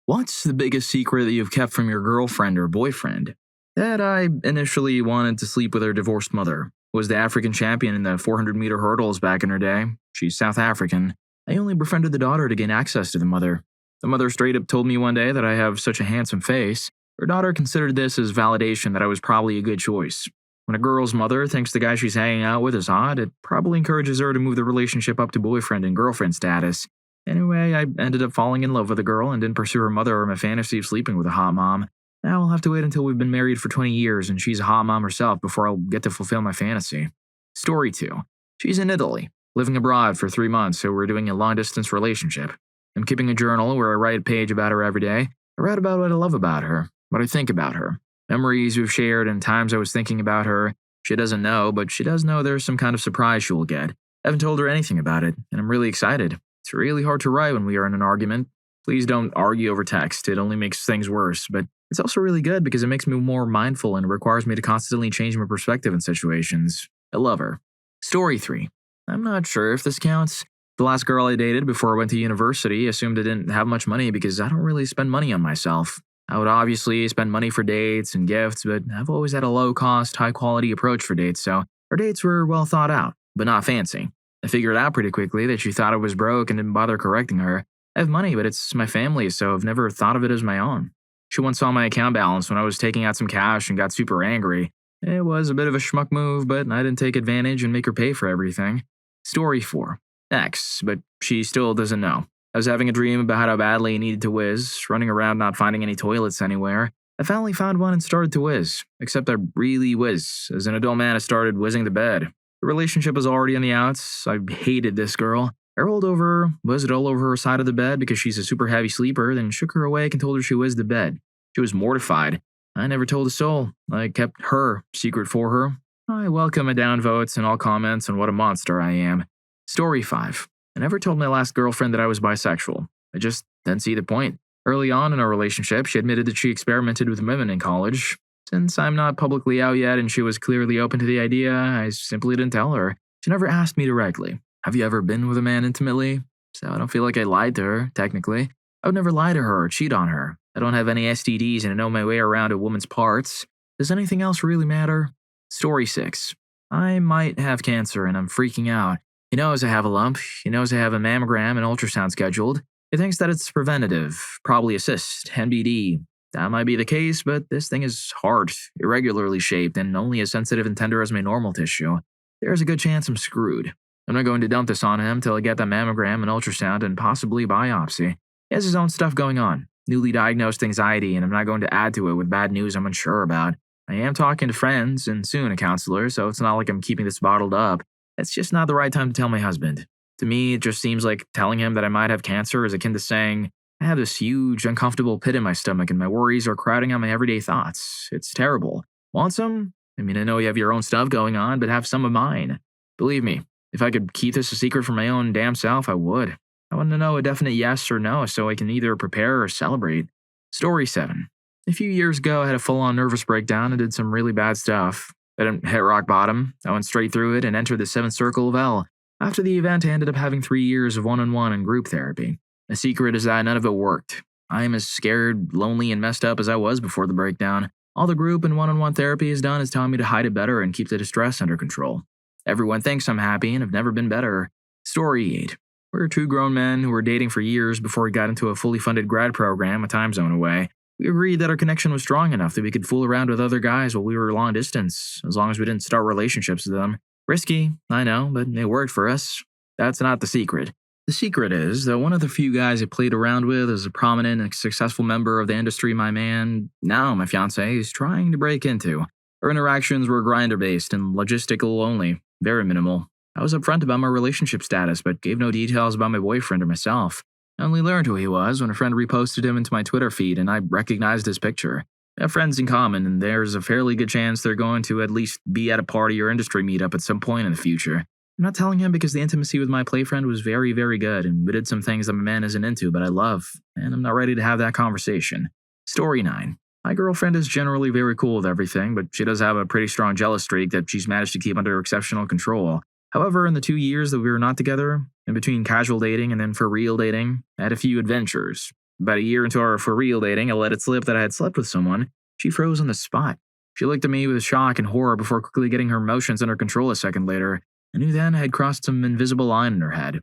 What's the biggest secret that you've kept from your girlfriend or boyfriend? That I initially wanted to sleep with her divorced mother. Was the African champion in the 400-meter hurdles back in her day. She's South African. I only befriended the daughter to gain access to the mother. The mother straight up told me one day that I have such a handsome face. Her daughter considered this as validation that I was probably a good choice. When a girl's mother thinks the guy she's hanging out with is hot, it probably encourages her to move the relationship up to boyfriend and girlfriend status. Anyway, I ended up falling in love with the girl and didn't pursue her mother or my fantasy of sleeping with a hot mom. Now I'll have to wait until we've been married for 20 years and she's a hot mom herself before I'll get to fulfill my fantasy. Story 2. She's in Italy, living abroad for 3 months, so we're doing a long-distance relationship. I'm keeping a journal where I write a page about her every day. I write about what I love about her, what I think about her, memories we've shared, and times I was thinking about her. She doesn't know, but she does know there's some kind of surprise she will get. I haven't told her anything about it, and I'm really excited. It's really hard to write when we are in an argument. Please don't argue over text, it only makes things worse, but it's also really good because it makes me more mindful and requires me to constantly change my perspective in situations. I love her. Story 3. I'm not sure if this counts. The last girl I dated before I went to university assumed I didn't have much money because I don't really spend money on myself. I would obviously spend money for dates and gifts, but I've always had a low-cost, high-quality approach for dates, so our dates were well thought out, but not fancy. I figured out pretty quickly that she thought I was broke and didn't bother correcting her. I have money, but it's my family, so I've never thought of it as my own. She once saw my account balance when I was taking out some cash and got super angry. It was a bit of a schmuck move, but I didn't take advantage and make her pay for everything. Story 4. Ex, but she still doesn't know. I was having a dream about how badly I needed to whiz, running around not finding any toilets anywhere. I finally found one and started to whiz, except I really whiz. As an adult man, I started whizzing the bed. The relationship was already on the outs. I hated this girl. I rolled over her, whizzed all over her side of the bed because she's a super heavy sleeper, then shook her awake and told her she whizzed the bed. She was mortified. I never told a soul. I kept her secret for her. I welcome a downvotes and all comments on what a monster I am. Story 5. I never told my last girlfriend that I was bisexual. I just didn't see the point. Early on in our relationship, she admitted that she experimented with women in college. Since I'm not publicly out yet and she was clearly open to the idea, I simply didn't tell her. She never asked me directly, "Have you ever been with a man intimately?" So I don't feel like I lied to her, technically. I would never lie to her or cheat on her. I don't have any STDs and I know my way around a woman's parts. Does anything else really matter? Story 6. I might have cancer and I'm freaking out. He knows I have a lump. He knows I have a mammogram and ultrasound scheduled. He thinks that it's preventative, probably a cyst, NBD. That might be the case, but this thing is hard, irregularly shaped, and only as sensitive and tender as my normal tissue. There's a good chance I'm screwed. I'm not going to dump this on him till I get that mammogram and ultrasound and possibly biopsy. He has his own stuff going on, newly diagnosed anxiety, and I'm not going to add to it with bad news I'm unsure about. I am talking to friends and soon a counselor, so it's not like I'm keeping this bottled up. It's just not the right time to tell my husband. To me, it just seems like telling him that I might have cancer is akin to saying, I have this huge, uncomfortable pit in my stomach and my worries are crowding out my everyday thoughts. It's terrible. Want some? I mean, I know you have your own stuff going on, but have some of mine. Believe me, if I could keep this a secret from my own damn self, I would. I want to know a definite yes or no so I can either prepare or celebrate. Story 7. A few years ago, I had a full-on nervous breakdown and did some really bad stuff. I didn't hit rock bottom. I went straight through it and entered the 7th circle of hell. After the event, I ended up having 3 years of one-on-one and group therapy. The secret is that none of it worked. I am as scared, lonely, and messed up as I was before the breakdown. All the group and one-on-one therapy has done is telling me to hide it better and keep the distress under control. Everyone thinks I'm happy and have never been better. Story 8. We're 2 grown men who were dating for years before we got into a fully funded grad program a time zone away. We agreed that our connection was strong enough that we could fool around with other guys while we were long distance, as long as we didn't start relationships with them. Risky, I know, but it worked for us. That's not the secret. The secret is that one of the few guys I played around with as a prominent and successful member of the industry my fiancé, is trying to break into. Our interactions were grinder-based and logistical only, very minimal. I was upfront about my relationship status, but gave no details about my boyfriend or myself. I only learned who he was when a friend reposted him into my Twitter feed and I recognized his picture. We have friends in common and there's a fairly good chance they're going to at least be at a party or industry meetup at some point in the future. I'm not telling him because the intimacy with my playfriend was very, very good and we did some things that my man isn't into but I love, and I'm not ready to have that conversation. Story 9. My girlfriend is generally very cool with everything, but she does have a pretty strong jealous streak that she's managed to keep under exceptional control. However, in the 2 years that we were not together, in between casual dating and then for real dating, I had a few adventures. About a year into our for real dating, I let it slip that I had slept with someone. She froze on the spot. She looked at me with shock and horror before quickly getting her emotions under control a second later. I knew then I had crossed some invisible line in her head.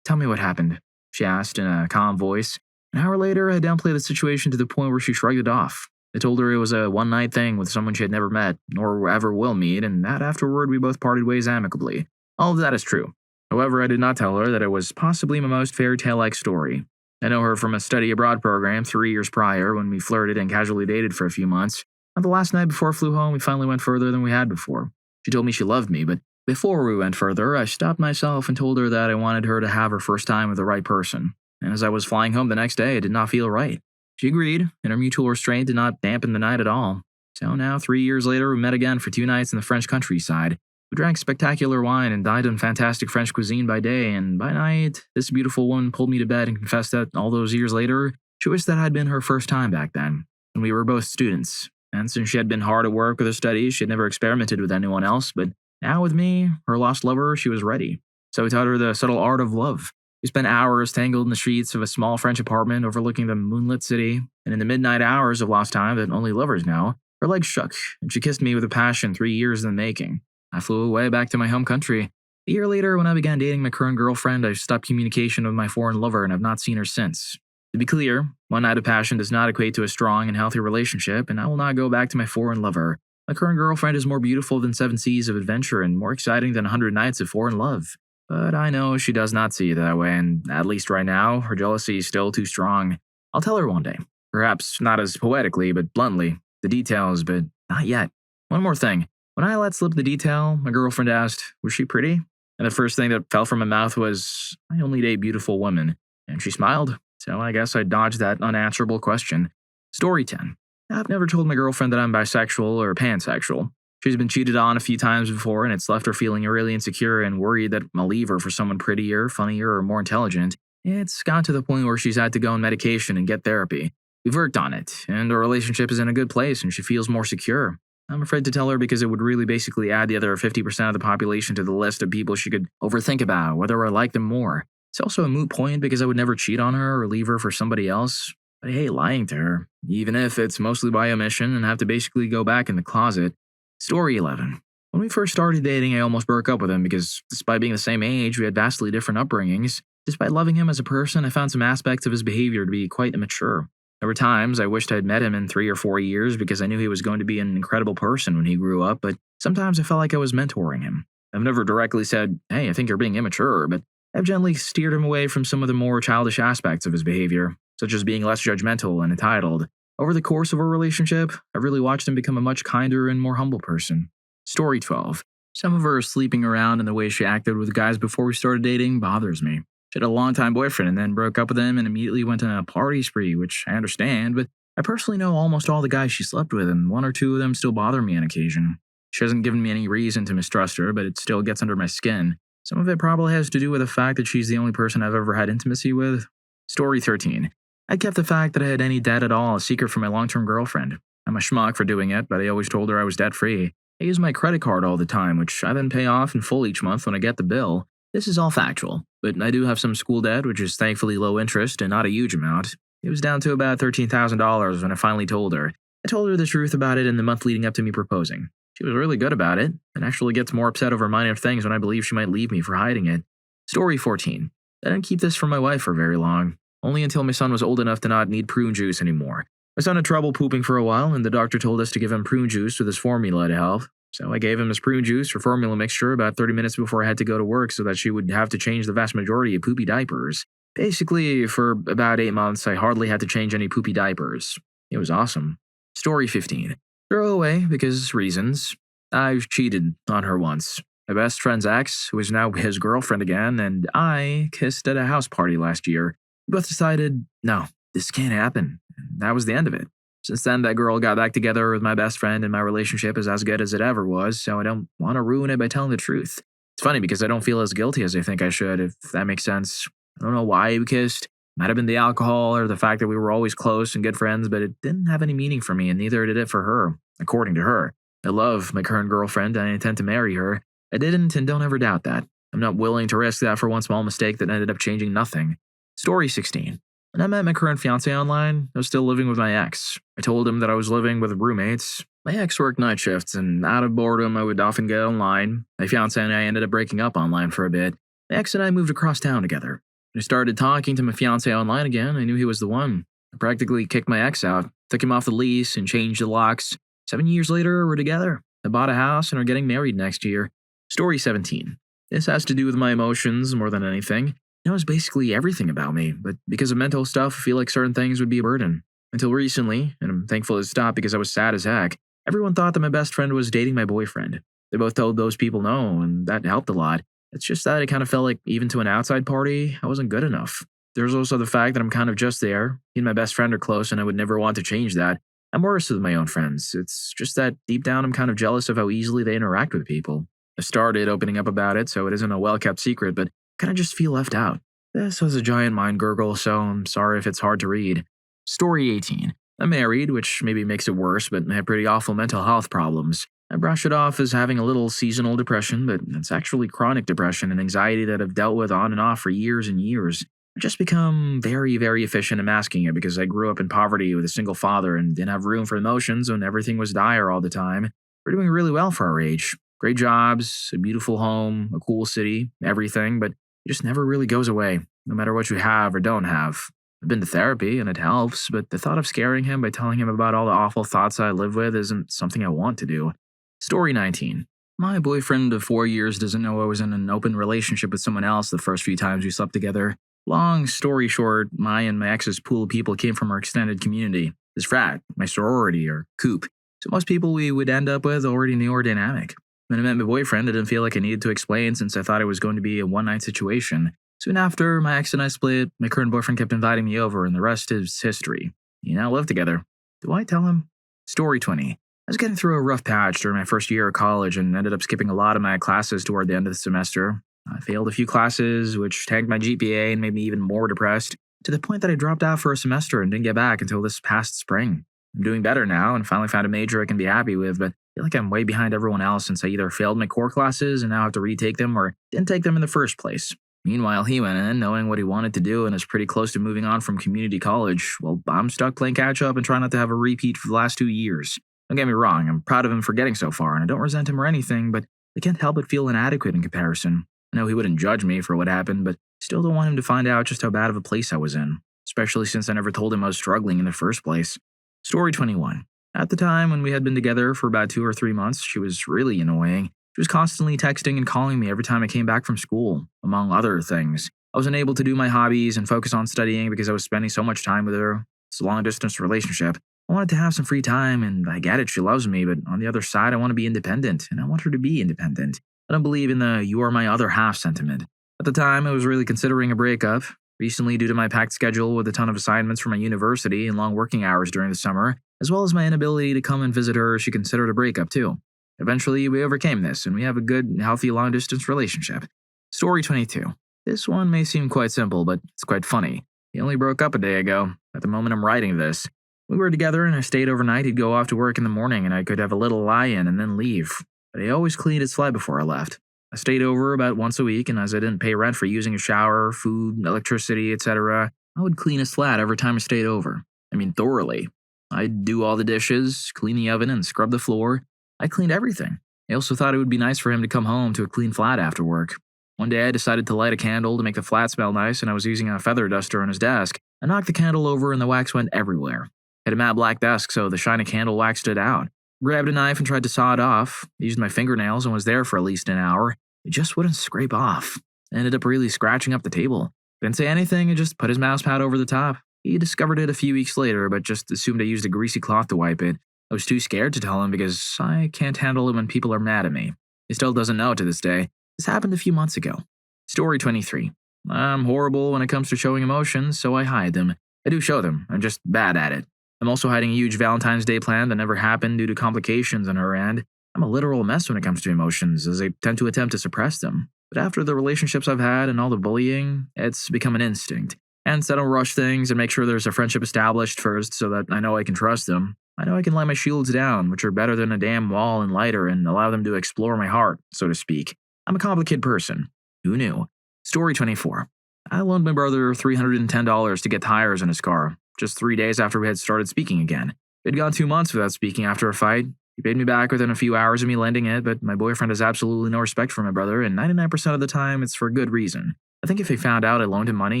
"Tell me what happened," she asked in a calm voice. An hour later, I downplayed the situation to the point where she shrugged it off. I told her it was a one-night thing with someone she had never met, nor ever will meet, and that afterward we both parted ways amicably. All of that is true. However, I did not tell her that it was possibly my most fairy tale-like story. I know her from a study abroad program 3 years prior when we flirted and casually dated for a few months. On the last night before I flew home, we finally went further than we had before. She told me she loved me, but before we went further, I stopped myself and told her that I wanted her to have her first time with the right person. And as I was flying home the next day, it did not feel right. She agreed, and our mutual restraint did not dampen the night at all. So now, 3 years later, we met again for 2 nights in the French countryside. We drank spectacular wine and dined on fantastic French cuisine by day, and by night, this beautiful woman pulled me to bed and confessed that, all those years later, she wished that had been her first time back then, when we were both students. And since she had been hard at work with her studies, she had never experimented with anyone else, but now with me, her lost lover, she was ready. So we taught her the subtle art of love. We spent hours tangled in the streets of a small French apartment overlooking the moonlit city, and in the midnight hours of lost time that only lovers know, her legs shook, and she kissed me with a passion 3 years in the making. I flew away back to my home country. A year later, when I began dating my current girlfriend, I stopped communication with my foreign lover and have not seen her since. To be clear, one night of passion does not equate to a strong and healthy relationship, and I will not go back to my foreign lover. My current girlfriend is more beautiful than 7 seas of adventure and more exciting than 100 nights of foreign love. But I know she does not see it that way, and at least right now, her jealousy is still too strong. I'll tell her one day. Perhaps not as poetically, but bluntly. The details, but not yet. One more thing. When I let slip the detail, my girlfriend asked, was she pretty? And the first thing that fell from my mouth was, I only date beautiful women. And she smiled, so I guess I dodged that unanswerable question. Story 10. I've never told my girlfriend that I'm bisexual or pansexual. She's been cheated on a few times before, and it's left her feeling really insecure and worried that I'll leave her for someone prettier, funnier, or more intelligent. It's gotten to the point where she's had to go on medication and get therapy. We've worked on it, and our relationship is in a good place and she feels more secure. I'm afraid to tell her because it would really basically add the other 50% of the population to the list of people she could overthink about, whether I like them more. It's also a moot point because I would never cheat on her or leave her for somebody else. But I hate lying to her, even if it's mostly by omission and have to basically go back in the closet. Story 11. When we first started dating, I almost broke up with him because, despite being the same age, we had vastly different upbringings. Despite loving him as a person, I found some aspects of his behavior to be quite immature. There were times I wished I had met him in 3 or 4 years because I knew he was going to be an incredible person when he grew up, but sometimes I felt like I was mentoring him. I've never directly said, hey, I think you're being immature, but I've gently steered him away from some of the more childish aspects of his behavior, such as being less judgmental and entitled. Over the course of our relationship, I really watched him become a much kinder and more humble person. Story 12. Some of her sleeping around and the way she acted with guys before we started dating bothers me. She had a longtime boyfriend and then broke up with him and immediately went on a party spree, which I understand, but I personally know almost all the guys she slept with, and 1 or 2 of them still bother me on occasion. She hasn't given me any reason to mistrust her, but it still gets under my skin. Some of it probably has to do with the fact that she's the only person I've ever had intimacy with. Story 13. I kept the fact that I had any debt at all a secret from my long-term girlfriend. I'm a schmuck for doing it, but I always told her I was debt-free. I use my credit card all the time, which I then pay off in full each month when I get the bill. This is all factual, but I do have some school debt, which is thankfully low interest and not a huge amount. It was down to about $13,000 when I finally told her. I told her the truth about it in the month leading up to me proposing. She was really good about it, and actually gets more upset over minor things when I believe she might leave me for hiding it. Story 14. I didn't keep this from my wife for very long. Only until my son was old enough to not need prune juice anymore. My son had trouble pooping for a while, and the doctor told us to give him prune juice with his formula to help. So I gave him his prune juice or formula mixture about 30 minutes before I had to go to work so that she would have to change the vast majority of poopy diapers. Basically, for about 8 months, I hardly had to change any poopy diapers. It was awesome. Story 15. Throw away because reasons. I've cheated on her once. My best friend's ex, who is now his girlfriend again, and I kissed at a house party last year. We both decided, no, this can't happen. That was the end of it. Since then, that girl got back together with my best friend and my relationship is as good as it ever was, so I don't want to ruin it by telling the truth. It's funny because I don't feel as guilty as I think I should, if that makes sense. I don't know why we kissed. Might have been the alcohol or the fact that we were always close and good friends, but it didn't have any meaning for me, and neither did it for her, according to her. I love my current girlfriend and I intend to marry her. I didn't and don't ever doubt that. I'm not willing to risk that for one small mistake that ended up changing nothing. Story 16. When I met my current fiance online, I was still living with my ex. I told him that I was living with roommates. My ex worked night shifts, and out of boredom, I would often get online. My fiance and I ended up breaking up online for a bit. My ex and I moved across town together. When I started talking to my fiance online again, I knew he was the one. I practically kicked my ex out, took him off the lease, and changed the locks. 7 years later, we're together. I bought a house and are getting married next year. Story 17. This has to do with my emotions more than anything. It knows basically everything about me, but because of mental stuff, I feel like certain things would be a burden. Until recently, and I'm thankful it stopped because I was sad as heck, everyone thought that my best friend was dating my boyfriend. They both told those people no, and that helped a lot. It's just that it kind of felt like, even to an outside party, I wasn't good enough. There's also the fact that I'm kind of just there. He and my best friend are close, and I would never want to change that. I'm worse with my own friends. It's just that deep down, I'm kind of jealous of how easily they interact with people. I started opening up about it, so it isn't a well-kept secret, but I kind of just feel left out. This was a giant mind gurgle, so I'm sorry if it's hard to read. Story 18. I'm married, which maybe makes it worse, but I have pretty awful mental health problems. I brush it off as having a little seasonal depression, but it's actually chronic depression and anxiety that I've dealt with on and off for years and years. I've just become very, very efficient at masking it because I grew up in poverty with a single father and didn't have room for emotions when everything was dire all the time. We're doing really well for our age. Great jobs, a beautiful home, a cool city, everything, but it just never really goes away, no matter what you have or don't have. I've been to therapy and it helps, but the thought of scaring him by telling him about all the awful thoughts I live with isn't something I want to do. Story 19. My boyfriend of 4 years doesn't know I was in an open relationship with someone else the first few times we slept together. Long story short, my and my ex's pool of people came from our extended community, his frat, my sorority, or coop. So most people we would end up with already knew our dynamic. When I met my boyfriend, I didn't feel like I needed to explain since I thought it was going to be a one-night situation. Soon after my ex and I split, my current boyfriend kept inviting me over, and the rest is history. We now live together. Do I tell him? Story 20. I was getting through a rough patch during my first year of college and ended up skipping a lot of my classes toward the end of the semester. I failed a few classes, which tanked my GPA and made me even more depressed, to the point that I dropped out for a semester and didn't get back until this past spring. I'm doing better now and finally found a major I can be happy with, but I feel like I'm way behind everyone else since I either failed my core classes and now have to retake them or didn't take them in the first place. Meanwhile, he went in knowing what he wanted to do and is pretty close to moving on from community college, while I'm stuck playing catch-up and trying not to have a repeat for the last 2 years. Don't get me wrong, I'm proud of him for getting so far, and I don't resent him or anything, but I can't help but feel inadequate in comparison. I know he wouldn't judge me for what happened, but still don't want him to find out just how bad of a place I was in, especially since I never told him I was struggling in the first place. Story 21. At the time when we had been together for about 2 or 3 months, she was really annoying. She was constantly texting and calling me every time I came back from school, among other things. I was unable to do my hobbies and focus on studying because I was spending so much time with her. It's a long-distance relationship. I wanted to have some free time, and I get it, she loves me, but on the other side, I want to be independent, and I want her to be independent. I don't believe in the "you are my other half" sentiment. At the time, I was really considering a breakup. Recently, due to my packed schedule with a ton of assignments from my university and long working hours during the summer, as well as my inability to come and visit her, she considered a breakup too. Eventually, we overcame this, and we have a good, healthy long-distance relationship. Story 22. This one may seem quite simple, but it's quite funny. We only broke up a day ago, at the moment I'm writing this. We were together and I stayed overnight. He'd go off to work in the morning and I could have a little lie-in and then leave. But he always cleaned his flat before I left. I stayed over about once a week, and as I didn't pay rent for using a shower, food, electricity, etc., I would clean his flat every time I stayed over. I mean, thoroughly. I'd do all the dishes, clean the oven, and scrub the floor. I cleaned everything. I also thought it would be nice for him to come home to a clean flat after work. One day I decided to light a candle to make the flat smell nice, and I was using a feather duster on his desk. I knocked the candle over and the wax went everywhere. I had a matte black desk, so the shiny candle wax stood out. Grabbed a knife and tried to saw it off. Used my fingernails and was there for at least an hour. It just wouldn't scrape off. I ended up really scratching up the table. Didn't say anything and just put his mouse pad over the top. He discovered it a few weeks later, but just assumed I used a greasy cloth to wipe it. I was too scared to tell him because I can't handle it when people are mad at me. He still doesn't know to this day. This happened a few months ago. Story 23. I'm horrible when it comes to showing emotions, so I hide them. I do show them, I'm just bad at it. I'm also hiding a huge Valentine's Day plan that never happened due to complications on her end. I'm a literal mess when it comes to emotions, as I tend to attempt to suppress them. But after the relationships I've had and all the bullying, it's become an instinct. Hence, I don't rush things and make sure there's a friendship established first so that I know I can trust them. I know I can lay my shields down, which are better than a damn wall and lighter, and allow them to explore my heart, so to speak. I'm a complicated person. Who knew? Story 24. I loaned my brother $310 to get tires in his car, just 3 days after we had started speaking again. We had gone 2 months without speaking after a fight. He paid me back within a few hours of me lending it, but my boyfriend has absolutely no respect for my brother, and 99% of the time it's for good reason. I think if he found out I loaned him money,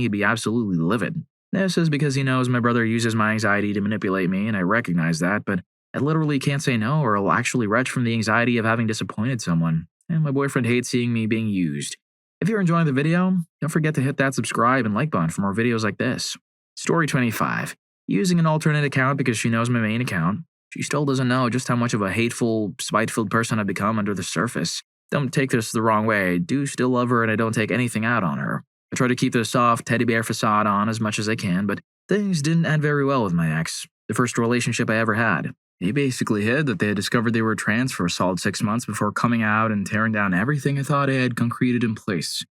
he'd be absolutely livid. This is because he knows my brother uses my anxiety to manipulate me, and I recognize that, but I literally can't say no or I'll actually retch from the anxiety of having disappointed someone. And my boyfriend hates seeing me being used. If you're enjoying the video, don't forget to hit that subscribe and like button for more videos like this. Story 25. Using an alternate account because she knows my main account. She still doesn't know just how much of a hateful, spite-filled person I've become under the surface. Don't take this the wrong way. I do still love her and I don't take anything out on her. I try to keep the soft teddy bear facade on as much as I can, but things didn't end very well with my ex, the first relationship I ever had. He basically hid that they had discovered they were trans for a solid 6 months before coming out and tearing down everything I thought I had concreted in place.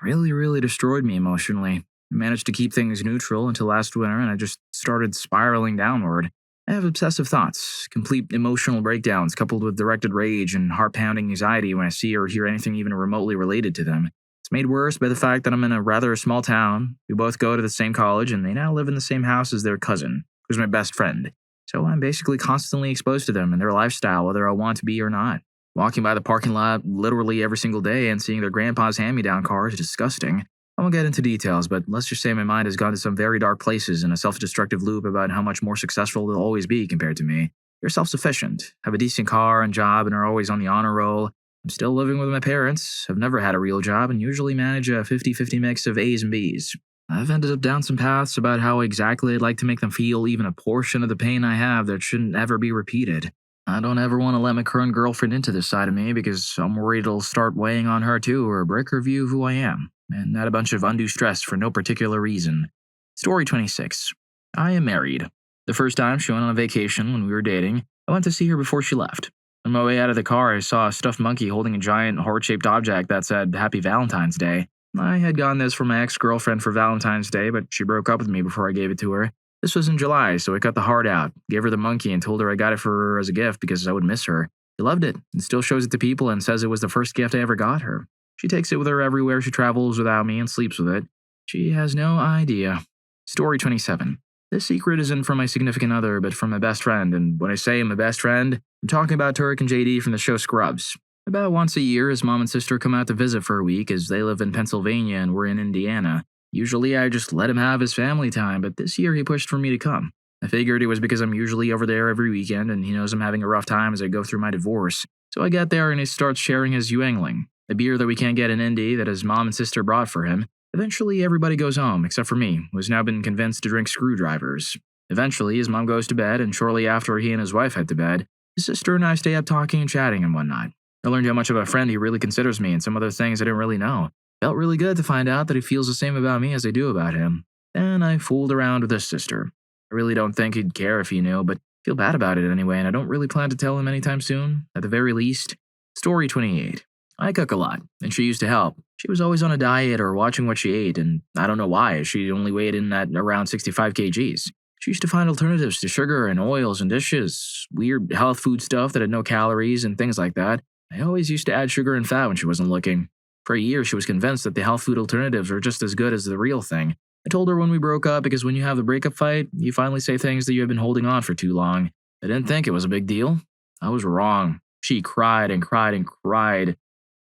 It really destroyed me emotionally. I managed to keep things neutral until last winter and I just started spiraling downward. I have obsessive thoughts, complete emotional breakdowns coupled with directed rage and heart-pounding anxiety when I see or hear anything even remotely related to them. It's made worse by the fact that I'm in a rather small town. We both go to the same college and they now live in the same house as their cousin, who's my best friend. So I'm basically constantly exposed to them and their lifestyle, whether I want to be or not. Walking by the parking lot literally every single day and seeing their grandpa's hand-me-down car is disgusting. I won't get into details, but let's just say my mind has gone to some very dark places in a self-destructive loop about how much more successful they'll always be compared to me. They're self-sufficient, have a decent car and job, and are always on the honor roll. I'm still living with my parents, have never had a real job, and usually manage a 50-50 mix of A's and B's. I've ended up down some paths about how exactly I'd like to make them feel even a portion of the pain I have that shouldn't ever be repeated. I don't ever want to let my current girlfriend into this side of me because I'm worried it'll start weighing on her too or break her view of who I am, and add a bunch of undue stress for no particular reason. Story 26. I am married. The first time she went on a vacation when we were dating, I went to see her before she left. On my way out of the car, I saw a stuffed monkey holding a giant heart-shaped object that said Happy Valentine's Day. I had gotten this for my ex-girlfriend for Valentine's Day, but she broke up with me before I gave it to her. This was in July, so I cut the heart out, gave her the monkey, and told her I got it for her as a gift because I would miss her. She loved it, and still shows it to people and says it was the first gift I ever got her. She takes it with her everywhere she travels without me and sleeps with it. She has no idea. Story 27. This secret isn't from my significant other, but from my best friend, and when I say my best friend, I'm talking about Turk and JD from the show Scrubs. About once a year, his mom and sister come out to visit for a week as they live in Pennsylvania and we're in Indiana. Usually I just let him have his family time, but this year he pushed for me to come. I figured it was because I'm usually over there every weekend and he knows I'm having a rough time as I go through my divorce. So I get there and he starts sharing his Yuengling, a beer that we can't get in Indy that his mom and sister brought for him. Eventually everybody goes home, except for me, who has now been convinced to drink screwdrivers. Eventually his mom goes to bed, and shortly after he and his wife head to bed, his sister and I stay up talking and chatting and whatnot. I learned how much of a friend he really considers me and some other things I didn't really know. Felt really good to find out that he feels the same about me as I do about him. Then I fooled around with his sister. I really don't think he'd care if he knew, but feel bad about it anyway, and I don't really plan to tell him anytime soon, at the very least. Story 28. I cook a lot, and she used to help. She was always on a diet or watching what she ate, and I don't know why, she only weighed in at around 65 kgs. She used to find alternatives to sugar and oils and dishes, weird health food stuff that had no calories and things like that. I always used to add sugar and fat when she wasn't looking. For a year, she was convinced that the health food alternatives were just as good as the real thing. I told her when we broke up because when you have the breakup fight, you finally say things that you have been holding on for too long. I didn't think it was a big deal. I was wrong. She cried and cried and cried.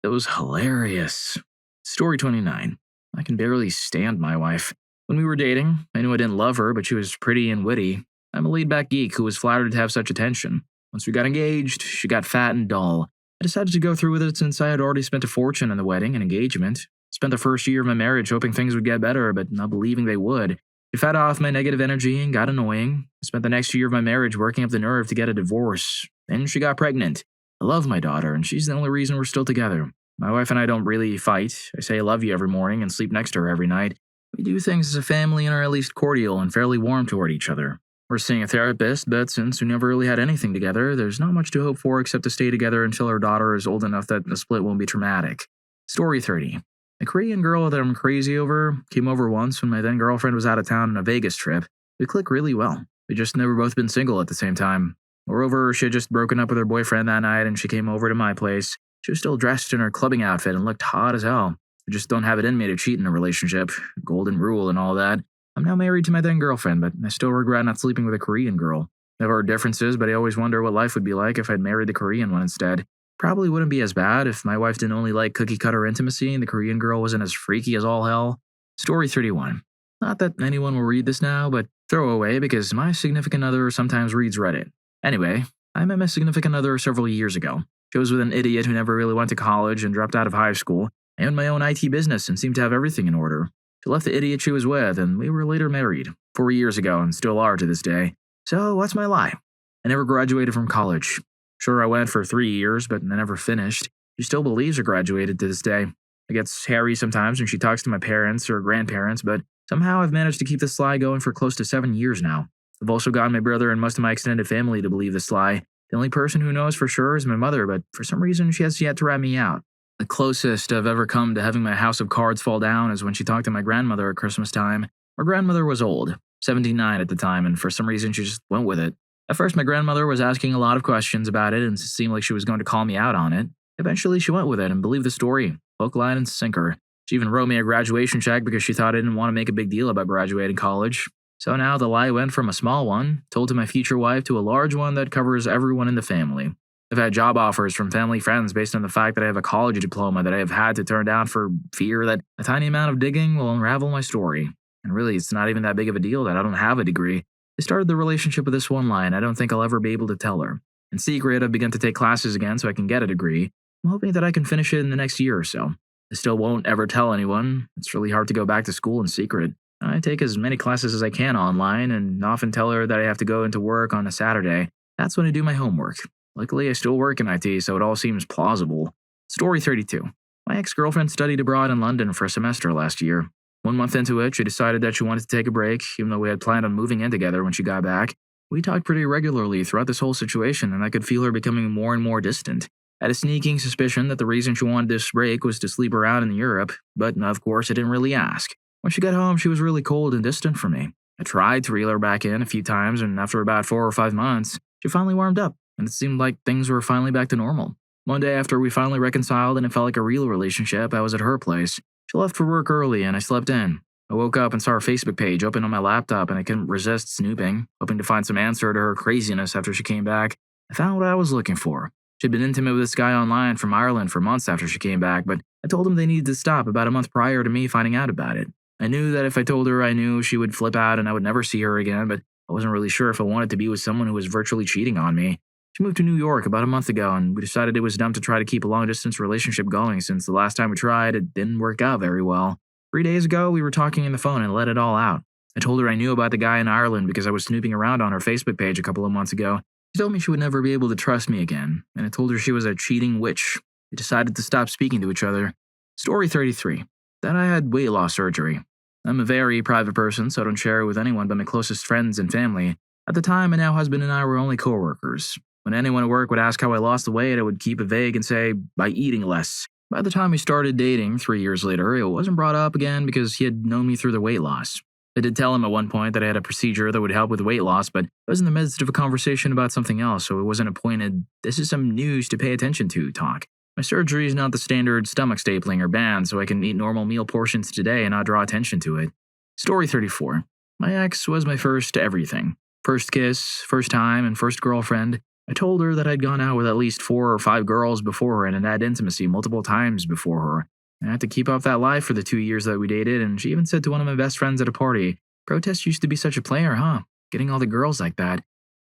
It was hilarious. Story 29. I can barely stand my wife. When we were dating, I knew I didn't love her, but she was pretty and witty. I'm a laid-back geek who was flattered to have such attention. Once we got engaged, she got fat and dull. I decided to go through with it since I had already spent a fortune on the wedding and engagement. Spent the first year of my marriage hoping things would get better, but not believing they would. She fed off my negative energy and got annoying. I spent the next year of my marriage working up the nerve to get a divorce. Then she got pregnant. I love my daughter, and she's the only reason we're still together. My wife and I don't really fight. I say I love you every morning and sleep next to her every night. We do things as a family and are at least cordial and fairly warm toward each other. We're seeing a therapist, but since we never really had anything together, there's not much to hope for except to stay together until our daughter is old enough that the split won't be traumatic. Story 30. A Korean girl that I'm crazy over came over once when my then girlfriend was out of town on a Vegas trip. We clicked really well. We just never both been single at the same time. Moreover, she had just broken up with her boyfriend that night and she came over to my place. She was still dressed in her clubbing outfit and looked hot as hell. I just don't have it in me to cheat in a relationship. Golden rule and all that. I'm now married to my then girlfriend, but I still regret not sleeping with a Korean girl. There are differences, but I always wonder what life would be like if I'd married the Korean one instead. Probably wouldn't be as bad if my wife didn't only like cookie cutter intimacy and the Korean girl wasn't as freaky as all hell. Story 31. Not that anyone will read this now, but throw away because my significant other sometimes reads Reddit. Anyway, I met my significant other several years ago. She was with an idiot who never really went to college and dropped out of high school. I owned my own IT business and seemed to have everything in order. She left the idiot she was with, and we were later married, 4 years ago, and still are to this day. So what's my lie? I never graduated from college. Sure, I went for 3 years, but I never finished. She still believes I graduated to this day. It gets hairy sometimes when she talks to my parents or grandparents, but somehow I've managed to keep this lie going for close to 7 years now. I've also gotten my brother and most of my extended family to believe this lie. The only person who knows for sure is my mother, but for some reason she has yet to rat me out. The closest I've ever come to having my house of cards fall down is when she talked to my grandmother at Christmas time. My grandmother was old, 79 at the time, and for some reason she just went with it. At first, my grandmother was asking a lot of questions about it, and it seemed like she was going to call me out on it. Eventually, she went with it and believed the story, hook, line, and sinker. She even wrote me a graduation check because she thought I didn't want to make a big deal about graduating college. So now the lie went from a small one, told to my future wife, to a large one that covers everyone in the family. I've had job offers from family friends based on the fact that I have a college diploma that I have had to turn down for fear that a tiny amount of digging will unravel my story. And really, it's not even that big of a deal that I don't have a degree. I started the relationship with this one lie, and I don't think I'll ever be able to tell her. In secret, I've begun to take classes again so I can get a degree. I'm hoping that I can finish it in the next year or so. I still won't ever tell anyone. It's really hard to go back to school in secret. I take as many classes as I can online and often tell her that I have to go into work on a Saturday. That's when I do my homework. Luckily, I still work in IT, so it all seems plausible. Story 32. My ex-girlfriend studied abroad in London for a semester last year. 1 month into it, she decided that she wanted to take a break, even though we had planned on moving in together when she got back. We talked pretty regularly throughout this whole situation, and I could feel her becoming more and more distant. I had a sneaking suspicion that the reason she wanted this break was to sleep around in Europe, but of course I didn't really ask. When she got home, she was really cold and distant from me. I tried to reel her back in a few times, and after about 4 or 5 months, she finally warmed up, and it seemed like things were finally back to normal. One day after we finally reconciled and it felt like a real relationship, I was at her place. She left for work early and I slept in. I woke up and saw her Facebook page open on my laptop and I couldn't resist snooping, hoping to find some answer to her craziness after she came back. I found what I was looking for. She'd been intimate with this guy online from Ireland for months after she came back, but I told him they needed to stop about a month prior to me finding out about it. I knew that if I told her I knew, she would flip out and I would never see her again, but I wasn't really sure if I wanted to be with someone who was virtually cheating on me. She moved to New York about a month ago, and we decided it was dumb to try to keep a long-distance relationship going since the last time we tried, it didn't work out very well. 3 days ago, we were talking on the phone and let it all out. I told her I knew about the guy in Ireland because I was snooping around on her Facebook page a couple of months ago. She told me she would never be able to trust me again, and I told her she was a cheating witch. We decided to stop speaking to each other. Story 33. That I had weight loss surgery. I'm a very private person, so I don't share it with anyone but my closest friends and family. At the time, my now husband and I were only co-workers. When anyone at work would ask how I lost the weight, I would keep it vague and say, by eating less. By the time we started dating 3 years later, it wasn't brought up again because he had known me through the weight loss. I did tell him at one point that I had a procedure that would help with weight loss, but I was in the midst of a conversation about something else, so it wasn't a pointed, this is some news to pay attention to talk. My surgery is not the standard stomach stapling or band, so I can eat normal meal portions today and not draw attention to it. Story 34. My ex was my first everything. First kiss, first time, and first girlfriend. I told her that I'd gone out with at least 4 or 5 girls before her and had had intimacy multiple times before her. I had to keep up that lie for the 2 years that we dated, and she even said to one of my best friends at a party, "Protest used to be such a player, huh? Getting all the girls like that."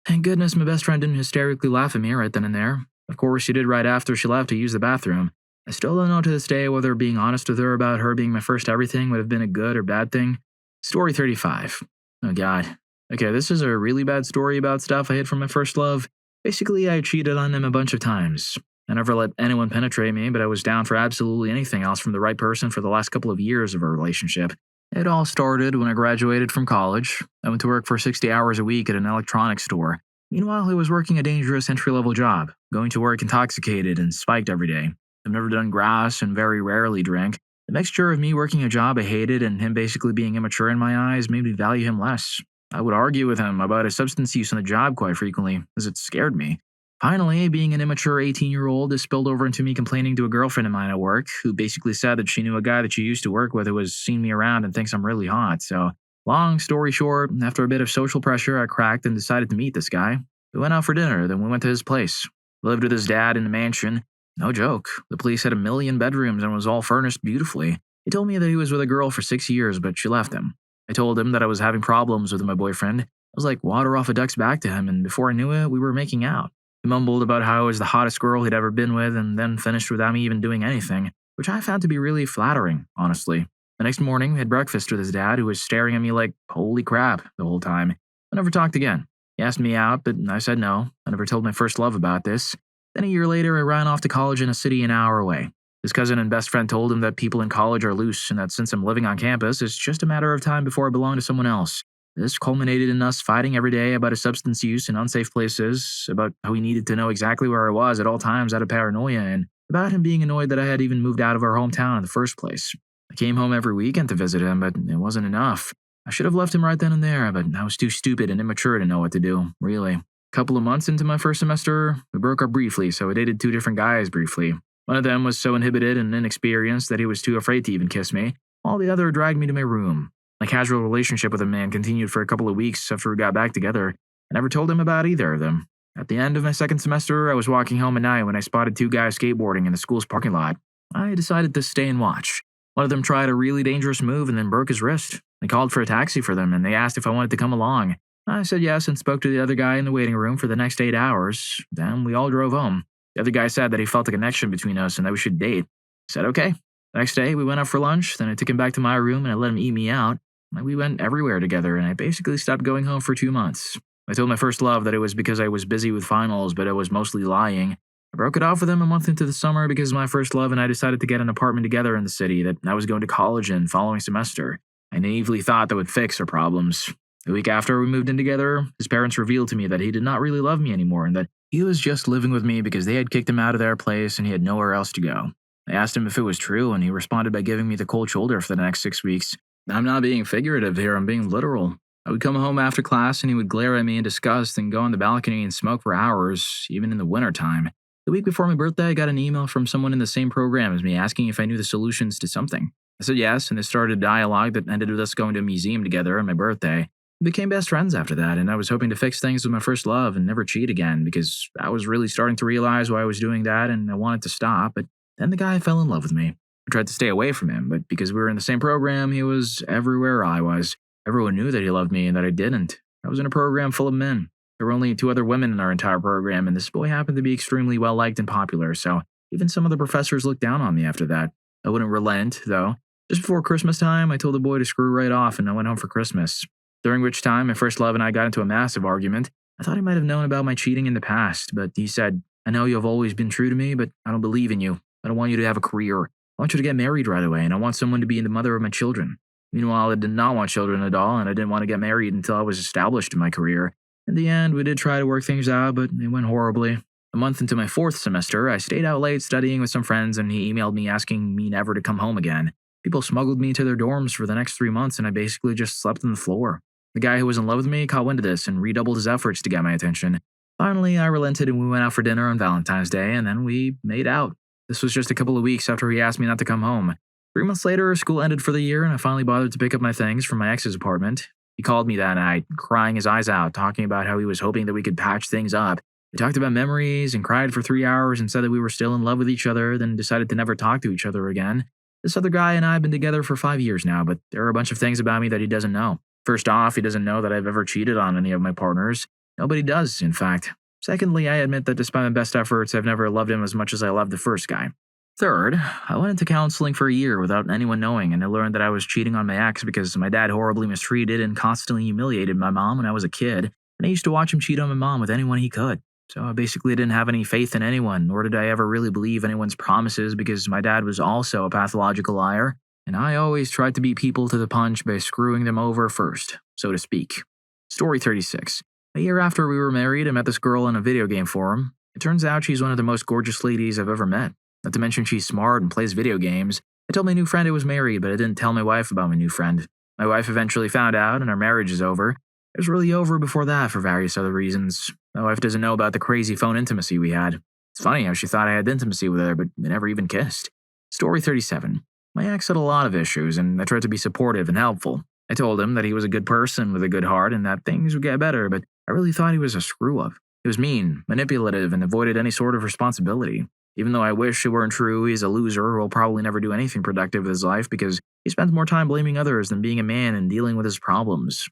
Thank goodness my best friend didn't hysterically laugh at me right then and there. Of course, she did right after she left to use the bathroom. I still don't know to this day whether being honest with her about her being my first everything would have been a good or bad thing. Story 35. Oh god. Okay, this is a really bad story about stuff I hid from my first love. Basically, I cheated on him a bunch of times. I never let anyone penetrate me, but I was down for absolutely anything else from the right person for the last couple of years of our relationship. It all started when I graduated from college. I went to work for 60 hours a week at an electronics store. Meanwhile, I was working a dangerous entry-level job, going to work intoxicated and spiked every day. I've never done grass and very rarely drink. The mixture of me working a job I hated and him basically being immature in my eyes made me value him less. I would argue with him about his substance use on the job quite frequently, as it scared me. Finally, being an immature 18-year-old, this spilled over into me complaining to a girlfriend of mine at work, who basically said that she knew a guy that she used to work with who has seen me around and thinks I'm really hot. So, long story short, after a bit of social pressure, I cracked and decided to meet this guy. We went out for dinner, then we went to his place. We lived with his dad in a mansion. No joke, the place had 1,000,000 bedrooms and was all furnished beautifully. He told me that he was with a girl for 6 years, but she left him. I told him that I was having problems with my boyfriend. I was like water off a duck's back to him, and before I knew it, we were making out. He mumbled about how I was the hottest girl he'd ever been with and then finished without me even doing anything, which I found to be really flattering, honestly. The next morning, we had breakfast with his dad, who was staring at me like, holy crap, the whole time. I never talked again. He asked me out, but I said no. I never told my first love about this. Then a year later, I ran off to college in a city an hour away. His cousin and best friend told him that people in college are loose and that since I'm living on campus, it's just a matter of time before I belong to someone else. This culminated in us fighting every day about his substance use in unsafe places, about how he needed to know exactly where I was at all times out of paranoia, and about him being annoyed that I had even moved out of our hometown in the first place. I came home every weekend to visit him, but it wasn't enough. I should have left him right then and there, but I was too stupid and immature to know what to do, really. A couple of months into my first semester, we broke up briefly, so I dated 2 different guys briefly. One of them was so inhibited and inexperienced that he was too afraid to even kiss me, while the other dragged me to my room. My casual relationship with a man continued for a couple of weeks after we got back together. I never told him about either of them. At the end of my second semester, I was walking home at night when I spotted 2 guys skateboarding in the school's parking lot. I decided to stay and watch. One of them tried a really dangerous move and then broke his wrist. I called for a taxi for them and they asked if I wanted to come along. I said yes and spoke to the other guy in the waiting room for the next 8 hours. Then we all drove home. The other guy said that he felt a connection between us and that we should date. I said okay. The next day, we went out for lunch, then I took him back to my room and I let him eat me out. We went everywhere together, and I basically stopped going home for 2 months. I told my first love that it was because I was busy with finals, but I was mostly lying. I broke it off with him a month into the summer because my first love and I decided to get an apartment together in the city that I was going to college in following semester. I naively thought that would fix our problems. The week after we moved in together, his parents revealed to me that he did not really love me anymore and that he was just living with me because they had kicked him out of their place and he had nowhere else to go. I asked him if it was true, and he responded by giving me the cold shoulder for the next 6 weeks. I'm not being figurative here, I'm being literal. I would come home after class and he would glare at me in disgust and go on the balcony and smoke for hours, even in the wintertime. The week before my birthday, I got an email from someone in the same program as me asking if I knew the solutions to something. I said yes, and it started a dialogue that ended with us going to a museum together on my birthday. We became best friends after that, and I was hoping to fix things with my first love and never cheat again because I was really starting to realize why I was doing that and I wanted to stop, but then the guy fell in love with me. I tried to stay away from him, but because we were in the same program, he was everywhere I was. Everyone knew that he loved me and that I didn't. I was in a program full of men. There were only 2 other women in our entire program, and this boy happened to be extremely well-liked and popular, so even some of the professors looked down on me after that. I wouldn't relent, though. Just before Christmas time, I told the boy to screw right off and I went home for Christmas. During which time, my first love and I got into a massive argument. I thought he might have known about my cheating in the past, but he said, I know you have always been true to me, but I don't believe in you. I don't want you to have a career. I want you to get married right away, and I want someone to be the mother of my children. Meanwhile, I did not want children at all, and I didn't want to get married until I was established in my career. In the end, we did try to work things out, but it went horribly. A month into my 4th semester, I stayed out late studying with some friends, and he emailed me asking me never to come home again. People smuggled me to their dorms for the next 3 months, and I basically just slept on the floor. The guy who was in love with me caught wind of this and redoubled his efforts to get my attention. Finally, I relented and we went out for dinner on Valentine's Day, and then we made out. This was just a couple of weeks after he asked me not to come home. 3 months later, school ended for the year, and I finally bothered to pick up my things from my ex's apartment. He called me that night, crying his eyes out, talking about how he was hoping that we could patch things up. We talked about memories and cried for 3 hours and said that we were still in love with each other, then decided to never talk to each other again. This other guy and I have been together for 5 years now, but there are a bunch of things about me that he doesn't know. First off, he doesn't know that I've ever cheated on any of my partners. Nobody does, in fact. Secondly, I admit that despite my best efforts, I've never loved him as much as I loved the first guy. Third, I went into counseling for a year without anyone knowing, and I learned that I was cheating on my ex because my dad horribly mistreated and constantly humiliated my mom when I was a kid, and I used to watch him cheat on my mom with anyone he could. So I basically didn't have any faith in anyone, nor did I ever really believe anyone's promises because my dad was also a pathological liar, and I always tried to beat people to the punch by screwing them over first, so to speak. Story 36. A year after we were married, I met this girl in a video game forum. It turns out she's one of the most gorgeous ladies I've ever met. Not to mention she's smart and plays video games. I told my new friend I was married, but I didn't tell my wife about my new friend. My wife eventually found out, and our marriage is over. It was really over before that for various other reasons. My wife doesn't know about the crazy phone intimacy we had. It's funny how she thought I had intimacy with her, but we never even kissed. Story 37. My ex had a lot of issues, and I tried to be supportive and helpful. I told him that he was a good person with a good heart and that things would get better, but I really thought he was a screw-up. He was mean, manipulative, and avoided any sort of responsibility. Even though I wish it weren't true, he's a loser who will probably never do anything productive with his life because he spends more time blaming others than being a man and dealing with his problems.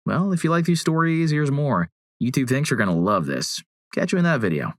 Well, if you like these stories, here's more. YouTube thinks you're going to love this. Catch you in that video.